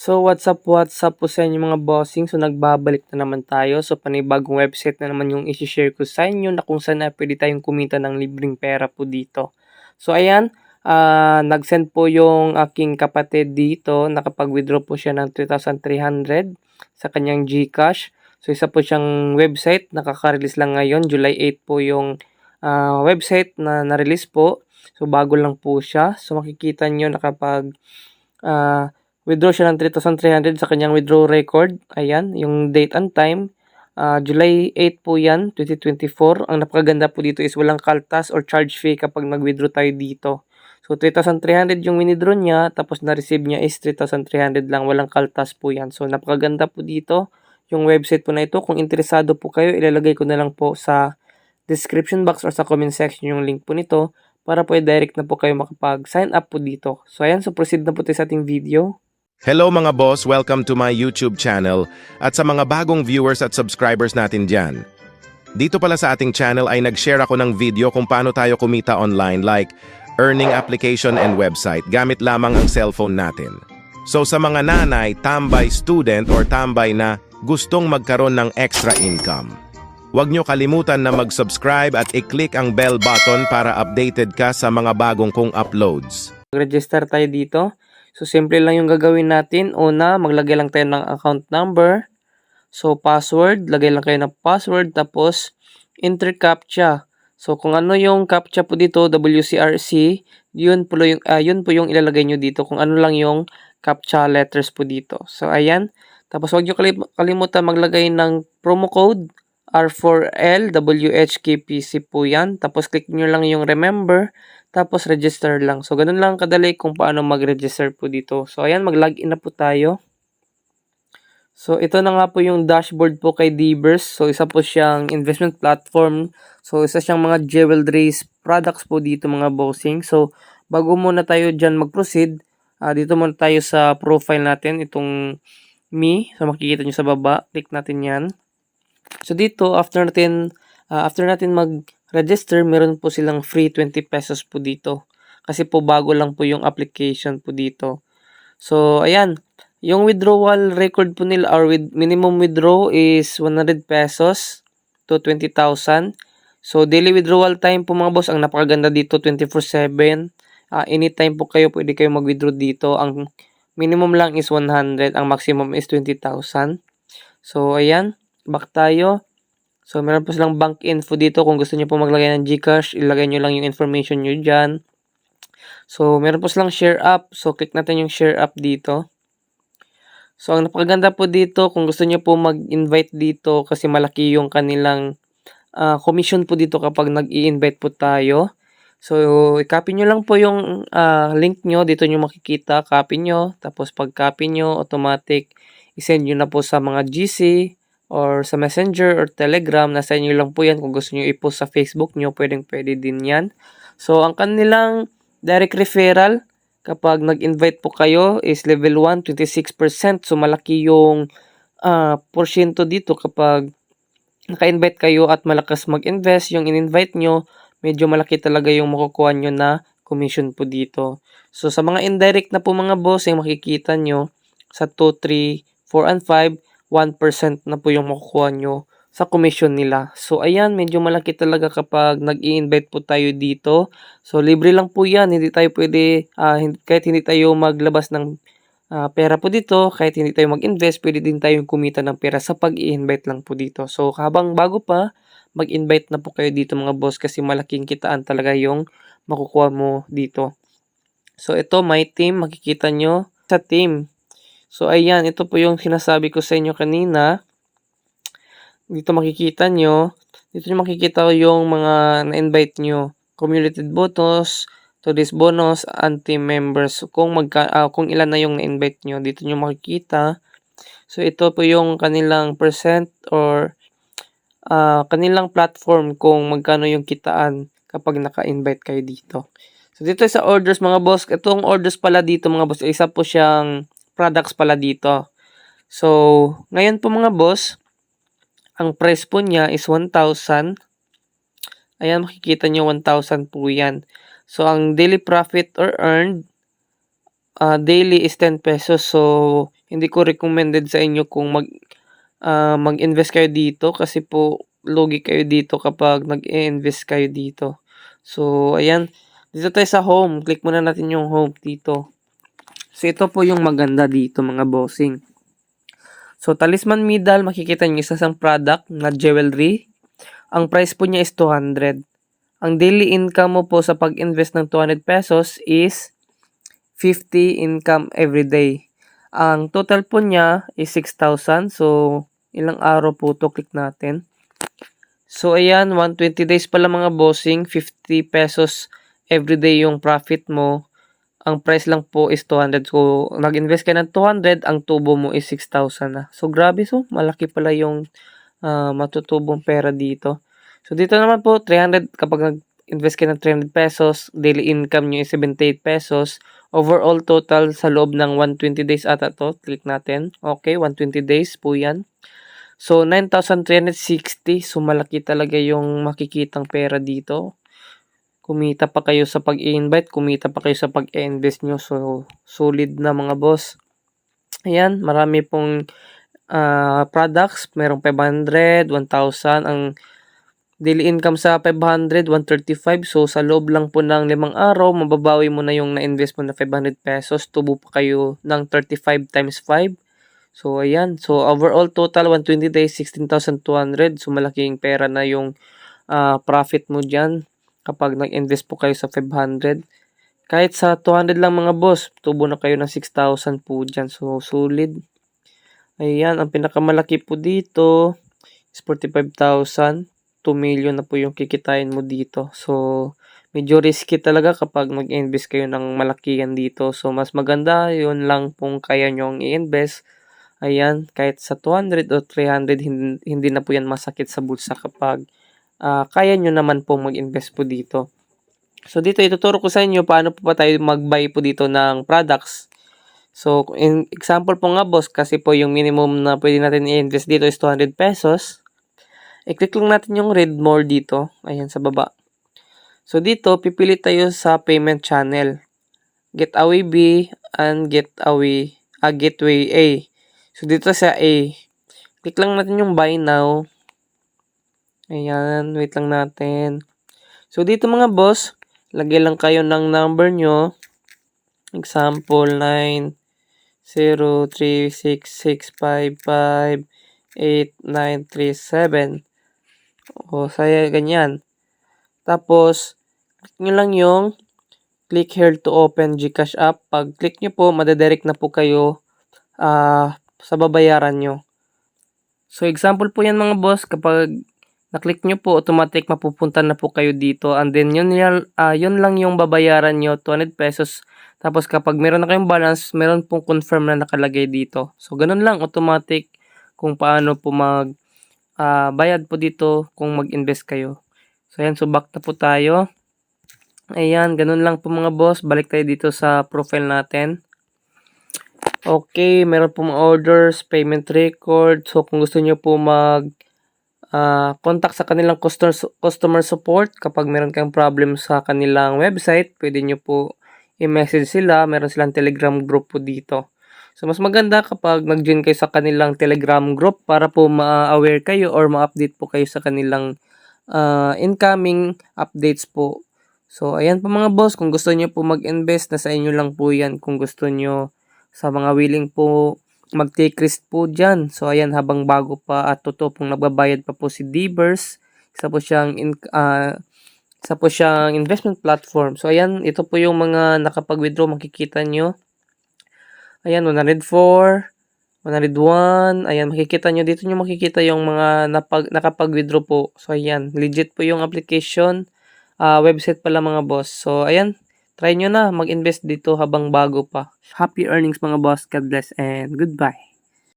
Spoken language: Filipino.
What's up po sa inyo mga bossing. So nagbabalik na naman tayo. So panibagong website na naman yung isi-share ko sa inyo na kung saan na pwede tayong kumita ng libreng pera po dito. So ayan, nag-send po yung aking kapatid dito. Nakapag-withdraw po siya ng 3,300 sa kanyang GCash. So isa po siyang website, nakaka-release lang ngayon. July 8 po yung website na na-release po. So bago lang po siya. So makikita nyo nakapag withdraw siya ng 3,300 sa kanyang withdraw record. Ayan, yung date and time. July 8 po yan, 2024. Ang napakaganda po dito is walang kaltas or charge fee kapag nag-withdraw tayo dito. So, 3,300 yung withdraw niya, tapos na-receive niya is 3,300 lang. Walang kaltas po yan. So, napakaganda po dito yung website po na ito. Kung interesado po kayo, ilalagay ko na lang po sa description box or sa comment section yung link po nito para po direct na po kayo makapag-sign up po dito. So, ayan. So, proceed na po tayo sa ating video. Hello mga boss, welcome to my YouTube channel at sa mga bagong viewers at subscribers natin dyan. Dito pala sa ating channel ay nag-share ako ng video kung paano tayo kumita online like earning application and website gamit lamang ang cellphone natin. So sa mga nanay, tambay student or tambay na gustong magkaroon ng extra income, huwag nyo kalimutan na mag-subscribe at i-click ang bell button para updated ka sa mga bagong kong uploads. Mag-register tayo dito. So, simple lang yung gagawin natin. Una, maglagay lang tayo ng account number. So, password. Lagay lang kayo ng password. Tapos, enter CAPTCHA. So, kung ano yung CAPTCHA po dito, WCRC, yun po yung ilalagay nyo dito. Kung ano lang yung CAPTCHA letters po dito. So, ayan. Tapos, huwag nyo kalimutan maglagay ng promo code R4L WHKPC po yan. Tapos, click nyo lang yung remember. Tapos, register lang. So, ganun lang kadali kung paano mag-register po dito. So, ayan, mag-login na po tayo. So, ito na nga po yung dashboard po kay Dburst. So, isa po siyang investment platform. So, isa siyang mga jewelries products po dito mga bossing. So, bago muna tayo dyan mag-proceed, dito muna tayo sa profile natin, itong me. So, makikita nyo sa baba. Click natin yan. So, dito, after natin mag-register, meron po silang free 20 pesos po dito. Kasi po bago lang po yung application po dito. So, ayan. Yung withdrawal record po nila or with minimum withdraw is 100 pesos to 20,000. So, daily withdrawal time po mga boss, ang napakaganda dito, 24/7. Anytime po pwede kayo mag-withdraw dito. Ang minimum lang is 100, ang maximum is 20,000. So, ayan. Back tayo. So, meron po silang bank info dito. Kung gusto niyo po maglagay ng GCash, ilagay nyo lang yung information nyo dyan. So, meron po silang share up. So, click natin yung share up dito. So, ang napakaganda po dito, kung gusto niyo po mag-invite dito kasi malaki yung kanilang commission po dito kapag nag-i-invite po tayo. So, i-copy nyo lang po yung link nyo. Dito nyo makikita. Copy nyo. Tapos, pag-copy nyo, automatic, i-send nyo na po sa mga GC or sa Messenger or Telegram. Nasa inyo lang po yan. Kung gusto nyo i-post sa Facebook nyo, pwede din yan. So, ang kanilang direct referral, kapag nag-invite po kayo, is level 1, 26%. So, malaki yung porsyento dito kapag naka-invite kayo at malakas mag-invest. Yung in-invite nyo, medyo malaki talaga yung makukuha nyo na commission po dito. So, sa mga indirect na po mga boss, yung makikita nyo sa 2, 3, 4, and 5, 1% na po yung makukuha nyo sa commission nila. So, ayan, medyo malaki talaga kapag nag-i-invite po tayo dito. So, libre lang po yan. Hindi tayo pwede, kahit hindi tayo maglabas ng pera po dito, kahit hindi tayo mag-invest, pwede din tayong kumita ng pera sa pag-i-invite lang po dito. So, habang bago pa, mag-invite na po kayo dito mga boss kasi malaking kitaan talaga yung makukuha mo dito. So, ito, my team, makikita nyo sa team. So, ayan, ito po yung sinasabi ko sa inyo kanina. Dito makikita nyo yung mga na-invite nyo. Cumulative bonus, today's bonus, and team members. Kung ilan na yung na-invite nyo, dito nyo makikita. So, ito po yung kanilang percent or kanilang platform kung magkano yung kitaan kapag naka-invite kayo dito. So, dito sa orders mga boss, itong orders pala dito mga boss, isa po siyang products pala dito. So, ngayon po mga boss, ang price po niya is 1,000. Ayan, makikita nyo 1,000 po yan. So, ang daily profit or earned daily is 10 pesos. So, hindi ko recommended sa inyo kung mag-invest kayo dito kasi po lugi kayo dito kapag nag-i-invest kayo dito. So, ayan. Dito tayo sa home. Click muna natin yung home dito. So, ito po yung maganda dito mga bossing. So, Talisman Medal, makikita nyo isang product na jewelry. Ang price po niya is 200. Ang daily income mo po sa pag-invest ng 200 pesos is 50 income every day. Ang total po niya is 6,000. So, ilang araw po to? Click natin. So, ayan, 120 days pala mga bossing. 50 pesos every day yung profit mo. Ang price lang po is 200. So, nag-invest ka ng 200, ang tubo mo is 6,000 na. So, grabe. So, malaki pala yung matutubong pera dito. So, dito naman po, 300. Kapag nag-invest ka ng 300 pesos, daily income nyo is 78 pesos. Overall total sa loob ng 120 days ata to. Click natin. Okay, 120 days po yan. So, 9,360. So, malaki talaga yung makikitang pera dito. Kumita pa kayo sa pag-i-invite, kumita pa kayo sa pag-i-invest nyo. So, solid na mga boss. Ayan, marami pong products. Merong 500, 1,000. Ang daily income sa 500, 135. So, sa loob lang po ng 5 araw, mababawi mo na yung na-invest mo na 500 pesos. Tubo pa kayo ng 35 times 5. So, ayan. So, overall total, 120 days, 16,200. So, malaking pera na yung profit mo dyan kapag nag-invest po kayo sa 500. Kahit sa 200 lang mga boss, tubo na kayo ng 6,000 po dyan. So, solid. Ayan, ang pinakamalaki po dito is 45,000. 2 million na po yung kikitain mo dito. So, medyo risky talaga kapag mag-invest kayo ng malaki yan dito. So, mas maganda yun lang kung kaya nyong i-invest. Ayan, kahit sa 200 o 300, hindi na po yan masakit sa bulsa kapag kaya nyo naman po mag-invest po dito. So, dito ituturo ko sa inyo paano po ba tayo mag-buy po dito ng products. So, in example po nga boss, kasi po yung minimum na pwede natin i-invest dito is 200 pesos. I-click lang natin yung read more dito. Ayan, sa baba. So, dito, pipili tayo sa payment channel. Getaway B and Gateway A. So, dito sa A, click lang natin yung buy now. Ayan, wait lang natin. So, dito mga boss, lagay lang kayo ng number nyo. Example, 90366558937. O, saya ganyan. Tapos, click nyo lang yung click here to open GCash app. Pag click nyo po, madadirect na po kayo sa babayaran nyo. So, example po yan mga boss, kapag na-click nyo po, automatic mapupunta na po kayo dito. And then, yun lang yung babayaran nyo, 200 pesos. Tapos, kapag meron na kayong balance, meron pong confirm na nakalagay dito. So, ganun lang, automatic kung paano po bayad po dito kung mag-invest kayo. So, ayan. So, back na po tayo. Ayan. Ganun lang po mga boss. Balik tayo dito sa profile natin. Okay. Meron po mga orders, payment record. So, kung gusto nyo po contact sa kanilang customer support kapag meron kayong problem sa kanilang website, pwede nyo po i-message sila. Meron silang Telegram group po dito. So, mas maganda kapag nag-join kayo sa kanilang Telegram group para po ma-aware kayo or ma-update po kayo sa kanilang incoming updates po. So, ayan po mga boss. Kung gusto nyo po mag-invest, nasa inyo lang po yan. Kung gusto nyo sa mga willing po mag-take risk po dyan. So, ayan, habang bago pa at totoo pong nagbabayad pa po si Dibers. Isa po siyang investment platform. So, ayan, ito po yung mga nakapag-withdraw. Makikita nyo. Ayan, 104, 101. Ayan, makikita nyo. Dito nyo makikita yung mga nakapag-withdraw po. So, ayan, legit po yung application. Website pala mga boss. So, ayan, try nyo na mag-invest dito habang bago pa. Happy earnings mga boss. God bless and goodbye.